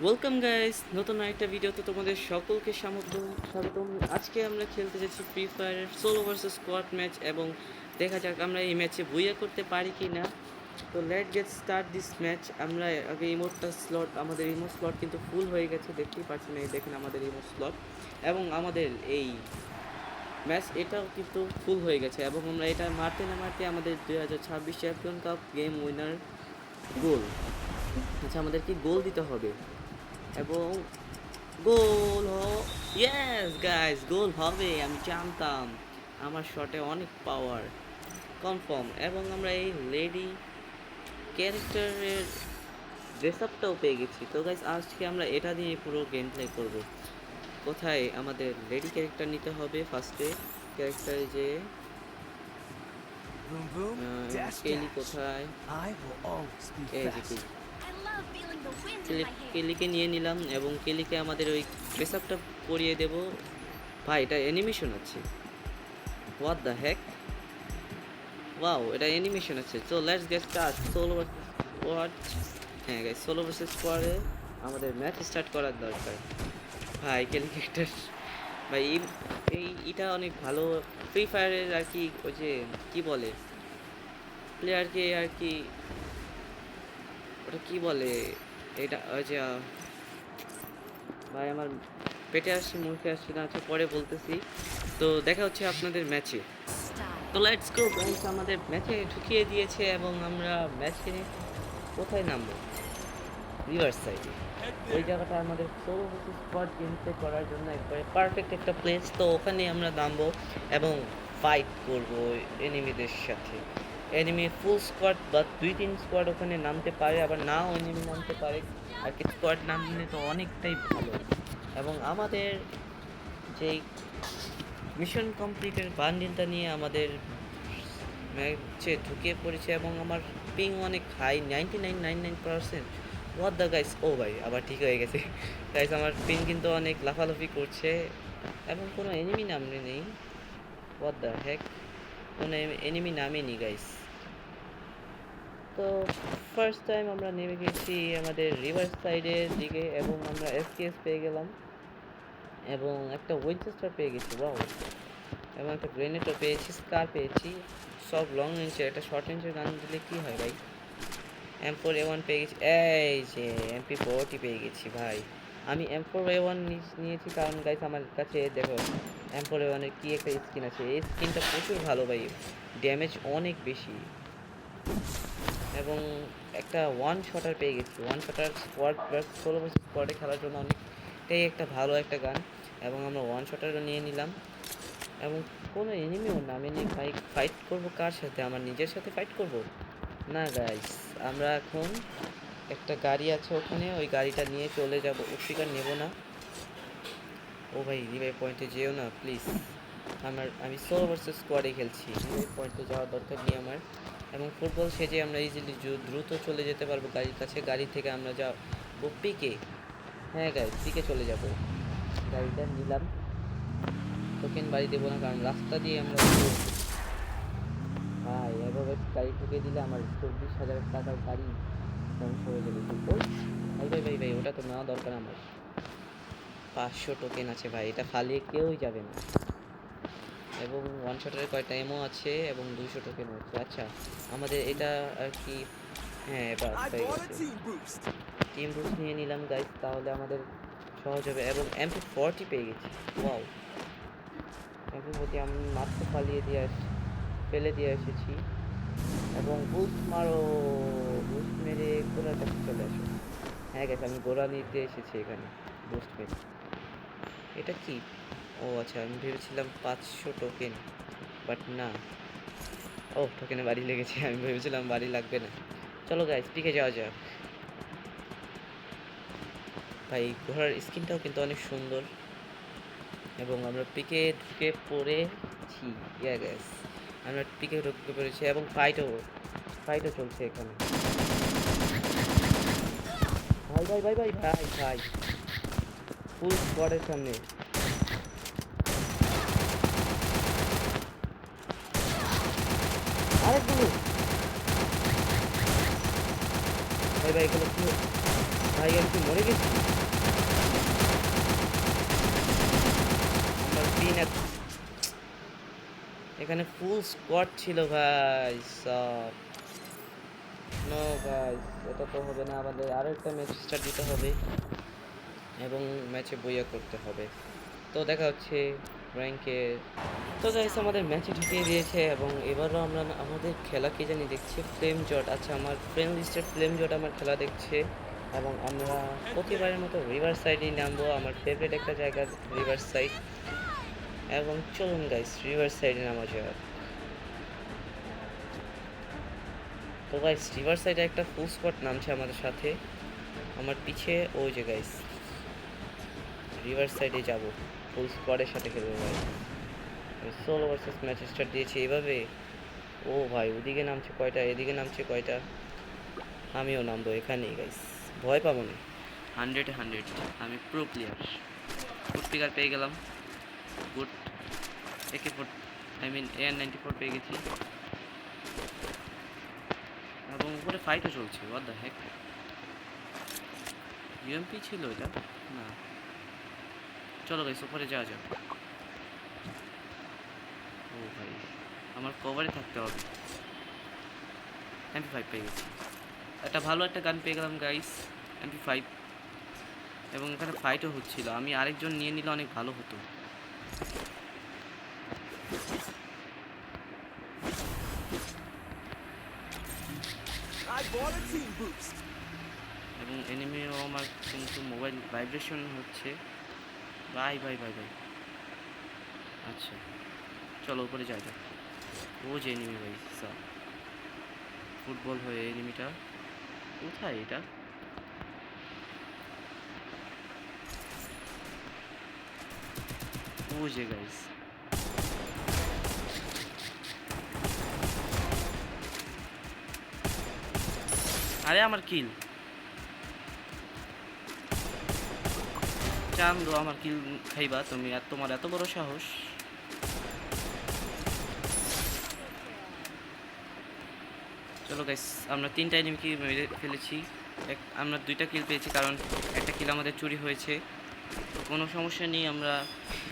Welcome guys, নতুন আরেকটা ভিডিওতে তোমাদের সকলকে স্বাগতম। আজকে আমরা খেলতে যাচ্ছি ফ্রি ফায়ারের সোলো ভার্সেস স্কোয়াড ম্যাচ এবং দেখা যাক আমরা এই ম্যাচে বুইয়া করতে পারি কি না। তো late get start this match. আমরা আগে আমাদের ইমোট স্লট কিন্তু ফুল হয়ে গেছে, দেখতেই পাচ্ছেন। এই দেখেন আমাদের ইমোট স্লট এবং আমাদের এই ম্যাচ এটাও কিন্তু ফুল হয়ে গেছে এবং আমরা এটা মারতে না মারতে আমাদের 2026 চ্যাম্পিয়ন কাপ গেম উইনার গোল। আচ্ছা, আমাদের কি গোল দিতে হবে এবং গোল ইয়েস গাইস, গোল হবে, আমি জানতাম। আমার শটে অনেক পাওয়ার, কনফার্ম। এবং আমরা এই লেডি ক্যারেক্টারের ড্রেস আপটাও পেয়ে গেছি। তো গাইস, আজকে আমরা এটা দিয়ে পুরো গেম প্লে করব। কোথায় আমাদের লেডি ক্যারেক্টার নিতে হবে? ফার্স্টে ক্যারেক্টারে যে Boom boom, dash কেলি dash. কোথায়? I will always be এই যে fast. I love feeling the wind in my hair. কেলিকে নিয়ে নিলাম এবং কেলিকে আমাদের ওই ড্রেস আপটা পরিয়ে দেব। ভাই, এটা অ্যানিমেশন আছে, হোয়াট দ্য হ্যাক। ওয়াও, এটা অ্যানিমেশন আছে। So let's get start solo versus squad. হ্যাঁ গাইস, সোলো ভার্সেস স্কোয়াডে আমাদের ম্যাচ স্টার্ট করার দরকার। ভাই ক্যারেক্টার, ভাই এটা অনেক ভালো। ফ্রি ফায়ারের আর কি, ওই যে কি বলে প্লেয়ারকে আর কি, ওটা কি বলে এটা, ওই যে ভাই আমার পেটে আসছে, মুখে আসছে না, আচ্ছা পরে বলতেছি। তো দেখা হচ্ছে আপনাদের ম্যাচে। তো Style. লেটস গো গাইস, আমাদের ম্যাচে ঢুকিয়ে দিয়েছে এবং আমরা ম্যাচে কোথায় নামবো? রিভার্স সাইডে। ওই জায়গাটা আমাদের solo versus squad game play করার জন্য একবারে পারফেক্ট একটা প্লেস। তো ওখানে আমরা নামবো এবং ফাইট করব এনিমিদের সাথে। এনিমি ফুল স্কোয়াড বা 2-3 স্কোয়াড ওখানে নামতে পারে, আবার নাও এনিমি নামতে পারে। আর কি স্কোয়াড নামলে তো অনেকটাই ভালো। এবং আমাদের যেই মিশন কমপ্লিটের বান্ডিলটা নিয়ে আমাদের ম্যাচে ঢুকে পড়েছে এবং আমার পিং অনেক হাই, 99.99%। হোয়াট দ্য গাইস, ও ভাই আবার ঠিক হয়ে গেছে। গাইস, আমার পিং কিন্তু অনেক লাফালাফি করছে এবং কোনো এনিমি নামে নেই। হোয়াট দ্য হ্যাক, কোনো এনিমি নামেনি গাইস। তো ফার্স্ট টাইম আমরা নেমে গেছি আমাদের রিভার সাইডের দিকে এবং আমরা এসকেএস পেয়ে গেলাম এবং একটা উইনচেস্টার পেয়ে গেছি। ওয়াও, এবং একটা গ্রেনেডও পেয়েছি, স্কার পেয়েছি, সব লং রেঞ্জের। একটা শর্ট রেঞ্জের গান দিলে কি হয় ভাই? M4A1 পেয়ে গেছি, এই যে MP40 পেয়ে গেছি ভাই। আমি M4A1 নিয়েছি কারণ গাইস আমার কাছে দেখো M4A1 এর কি একটা স্কিন আছে, এই স্কিনটা প্রচুর ভালো ভাই, ড্যামেজ অনেক বেশি এবং একটা ওয়ান শটার পেয়ে গেছি। One shotter squad solo versus স্কোয়াডে খেলার জন্য অনেকটাই একটা ভালো একটা গান এবং আমরা ওয়ান শটারও নিয়ে নিলাম এবং কোনো এনিমিও নামেনি। ভাই ফাইট করব কার সাথে? আমার নিজের সাথে ফাইট করব না গাইস। আমরা এখন একটা গাড়ি আছে ওখানে, ওই গাড়িটা নিয়ে চলে যাব। স্পিকার নেব না। ও ভাই, রিভাইভ পয়েন্টে যেও না প্লিজ। আমি সোলো ভার্সেস স্কোয়াডে খেলছি, রিভাইভ পয়েন্টে যাওয়ার দরকার নেই আমার। এবং ফুটবল সেজে আমরা ইজিলি দ্রুত চলে যেতে পারবো গাড়ির কাছে। গাড়ি থেকে আমরা যাবো পিকে। হ্যাঁ গাইস, পিকে চলে যাব। গাড়িটা নিলাম, টোকেন বাড়ি দেবো না কারণ রাস্তা দিয়ে আমরা ভাই এভাবে গাড়ি ঠুকে দিলে আমার 24,000 টাকার গাড়ি ধ্বংস হয়ে যাবে। ভাই ভাই ভাই ভাই, ওটা তো নেওয়া দরকার আমার। 500 টোকেন আছে ভাই, এটা ফালিয়ে কেউই যাবে না। এবং ওয়ান শটের কয়টা এমও আছে এবং 200 টোকেনও আছে। আচ্ছা, আমাদের এটা আর কি, হ্যাঁ এবার I হয়ে bought a গেছে। team boost. টিম বুস্ট নিয়ে নিলাম গাইস, তাহলে আমাদের সহজ হবে। এবং MP40 পেয়ে গেছি। ওয়াও, MP40 আমি মাত্র ফেলে দিয়ে এসেছি এবং বুস্ট মারো। বুস্ট মেরে গোড়ার কাছে চলে আসো। হ্যাঁ গেছে, আমি গোড়া নিতে এসেছি এখানে বুস্ট মেরে। এটা কি? ও আচ্ছা, আমি ভেবেছিলাম 500 টোকেন, বাট না। ও, টোকেনে বাড়ি লেগেছে, আমি ভেবেছিলাম বাড়ি লাগবে না। চলো গাইস, পিকে যাওয়া যাক। ভাই ঘোড়ার স্কিনটাও কিন্তু অনেক সুন্দর এবং আমরা পিকে ঢুকে পড়েছি। ইয়া গ্যাস, আমরা পিকে ঢুকে পড়েছি এবং ফাইটও চলছে এখানে। ভাই ভাই ভাই ভাই ভাই ভাই, ফুল স্কোয়াডের সামনে। আরেকগুলো ভাই ভাই, এগুলো কি? ভাই আমি কি মরে গেছি? আমার পিন এখানে ফুল স্কোয়াড ছিল ভাই সব। নো গাইস, এটা তো হবে না, আমাদের আরও একটা ম্যাচ স্টার্ট দিতে হবে এবং ম্যাচে বইয়া করতে হবে। তো দেখা হচ্ছে র্যাঙ্কে। তো গাইস আমাদের ম্যাচে ঢুকিয়ে দিয়েছে এবং এবারও আমরা আমাদের খেলা কে জানি দেখছে ফ্লেম জট। আচ্ছা, আমার ফ্রেন্ড লিস্টের ফ্লেম জট আমার খেলা দেখছে এবং আমরা প্রতিবারের মতো রিভার সাইডেই নামবো, আমার ফেভারিট একটা জায়গা রিভার সাইড। এবং চলুন গাইস রিভার সাইডে নামা যাক। তো গাইস রিভার সাইডে একটা ফুল স্কোয়াড নামছে আমাদের সাথে, আমার পিছে ওই যে গাইস রিভার সাইডে যাব, ফুল স্কোয়াডের সাথে খেলবো ভাই। আমি সোলো ভার্সেস ম্যাচ স্টার্ট দিয়েছি এভাবে। ও ভাই ওদিকে নামছে কয়টা, এদিকে নামছে কয়টা, আমিও নামবো এখানেই গাইস, ভয় পাবো না। 100-100 আমি প্রো প্লেয়ার। গুড পিকার পেয়ে গেলাম, গুড AK-4 AR-94 পেয়ে গেছি এবং উপরে ফাইটও চলছে। হোয়াট দ্য হেক, ইউএমপি ছিল এটা না। চলো গাইস উপরে যাওয়া যাক। ও ভাই আমার কভারে থাকতে হবে। MP5 পেয়ে গেছি, একটা ভালো একটা গান পেয়ে গেলাম গাইস, MP5। এবং এখানে ফাইটও হচ্ছিল, আমি আরেকজন নিয়ে নিলে অনেক ভালো হতো। I bought a team boost. এবং এনিমিও আমার কিন্তু মোবাইল ভাইব্রেশন হচ্ছে। Bye bye bye bye. আচ্ছা চলো উপরে যাই যাক। ও যে এনিমি ভাই সব ফুটবল হয়ে এনিমিটা কোথায়, এটা ও যে গাইস। আরে আমার কিল চান্দু, আমার কিল খাইবা তুমি, আর তোমার এত বড় সাহস। চলো গাইস আমরা 3টা এনিমিকে মেরে ফেলেছি, আমরা 2টা কিল পেয়েছি কারণ একটা কিল আমাদের চুরি হয়েছে। তো কোনো সমস্যা নেই, আমরা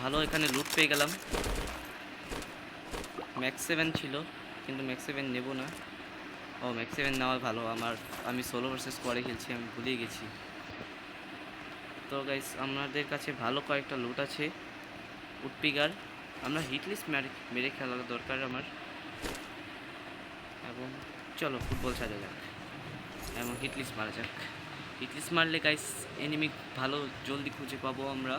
ভালো এখানে লুট পেয়ে গেলাম। ম্যাক্স 7 ছিল কিন্তু ম্যাক্স 7 নেব না। ও ম্যাক্স 7 নেওয়া ভালো, আমি সোলো ভার্সেস স্কোয়াডে খেলছি, আমি ভুলেই গেছি। তো গাইস আমাদের কাছে ভালো কয়েকটা লুট আছে, উডপিগার, আমরা হিটলিস্ট মেরে খেলা দরকার আমার। এবং চলো ফুটবল সাজা যাক এবং হিটলিস্ট মারা যাক। হিটলিস্ট মারলে গাইস এনিমি ভালো জলদি খুঁজে পাবো আমরা।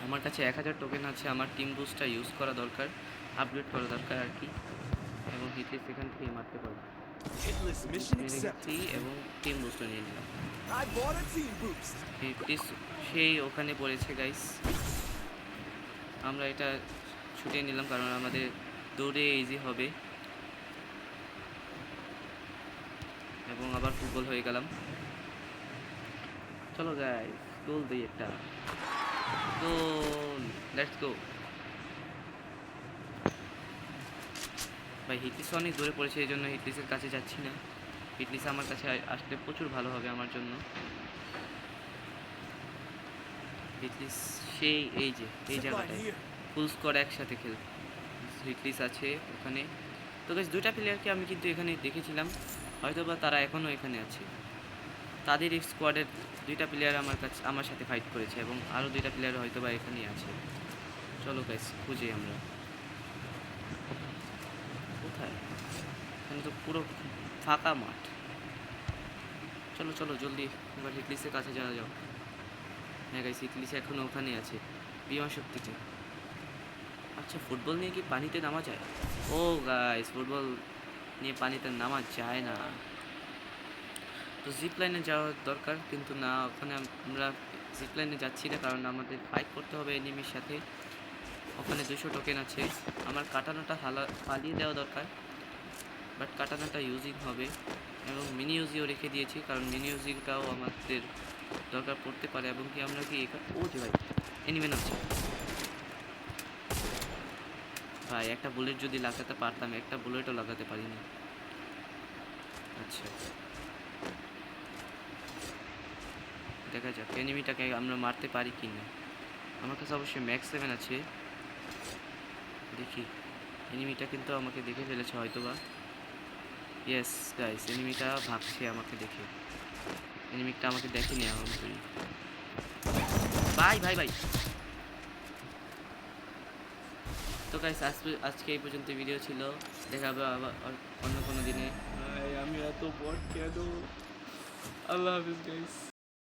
আমার কাছে 1000 টোকেন আছে, আমার টিম বুস্টটা ইউজ করা দরকার, আপগ্রেড করা দরকার আর কি। এবং হিটলিস্ট এখান থেকে মারতে পারবো। Hitless mission মেরে গেছি accepted. এবং টিম বুস্টও নিয়ে নিলাম। I bought a team boost. Hit list সেই ওখানে পড়েছে গাইস, আমরা এটা ছুটিয়ে নিলাম কারণ আমাদের দৌড়ে ইজি হবে। এবং আবার ফুটবল হয়ে গেলাম। চলো গাইস গোল দিই একটা, গোল, লেটস গো। ভাই হিটলিস অনেক দূরে পড়েছে, এই জন্য হিটলিসের কাছে যাচ্ছি না। হিটলিস আমার কাছে আসলে প্রচুর ভালো হবে আমার জন্য। হিটলিস সেই এই যে এই Zip line জায়গাটায় here. ফুল স্কোয়াড একসাথে খেল, হিটলিস আছে ওখানে। তো গাইস 2টা প্লেয়ারকে আমি কিন্তু এখানে দেখেছিলাম, হয়তো বা তারা এখনও এখানে আছে। তাদের এই স্কোয়াডের 2টা প্লেয়ার আমার সাথে ফাইট করেছে এবং আরও 2টা প্লেয়ার হয়তো বা এখানেই আছে। চলো গাইস খুঁজে আমরা কোথায়, এখানে তো পুরো ফাঁকা মাঠ। চলো চলো জলদি এবার হিটলিসের কাছে যাওয়া যাও। হ্যাঁ গাইস হিটলিস এখনও ওখানে আছে বিমা শক্তিতে। আচ্ছা ফুটবল নিয়ে কি পানিতে নামা যায়? ও গাইস ফুটবল নিয়ে পানিতে নামা যায় না, তো জিপ লাইনে যাওয়া দরকার, কিন্তু না ওখানে আমরা জিপ লাইনে যাচ্ছি না কারণ আমাদের ফাইট করতে হবে এনিমির সাথে। ওখানে 200 টোকেন আছে, আমার কাটানোটা ফালিয়ে দেওয়া দরকার, বাট কাটানোটা ইউজিং হবে এবং মিনি ইউজিও রেখে দিয়েছি কারণ মিনি ইউজিংটাও আমাদের দরকার পড়তে পারে। এবং কি আমরা কি এখানে ও যে ভাই এনিমি নামছে ভাই, একটা বুলেট যদি লাগাতে পারতাম, একটা বুলেটও লাগাতে পারিনি। আচ্ছা দেখা যাক এনিমিটাকে আমরা মারতে পারি কি না। আমার কাছে অবশ্যই ম্যাক্স 7 আছে, দেখি। এনিমিটা কিন্তু আমাকে দেখে ফেলেছে হয়তোবা। ইয়েস গাইস, এনিমিটা ভাগছে আমাকে দেখে। এনিমিটা আমাকে দেখেনি এখন তুই। ভাই ভাই ভাই। তো গাইস আজকে এই পর্যন্ত ভিডিও ছিল, দেখা হবে আবার অন্য কোনো দিনে। আমি এত বট কেন? আল্লাহ হাফিজ গাইস।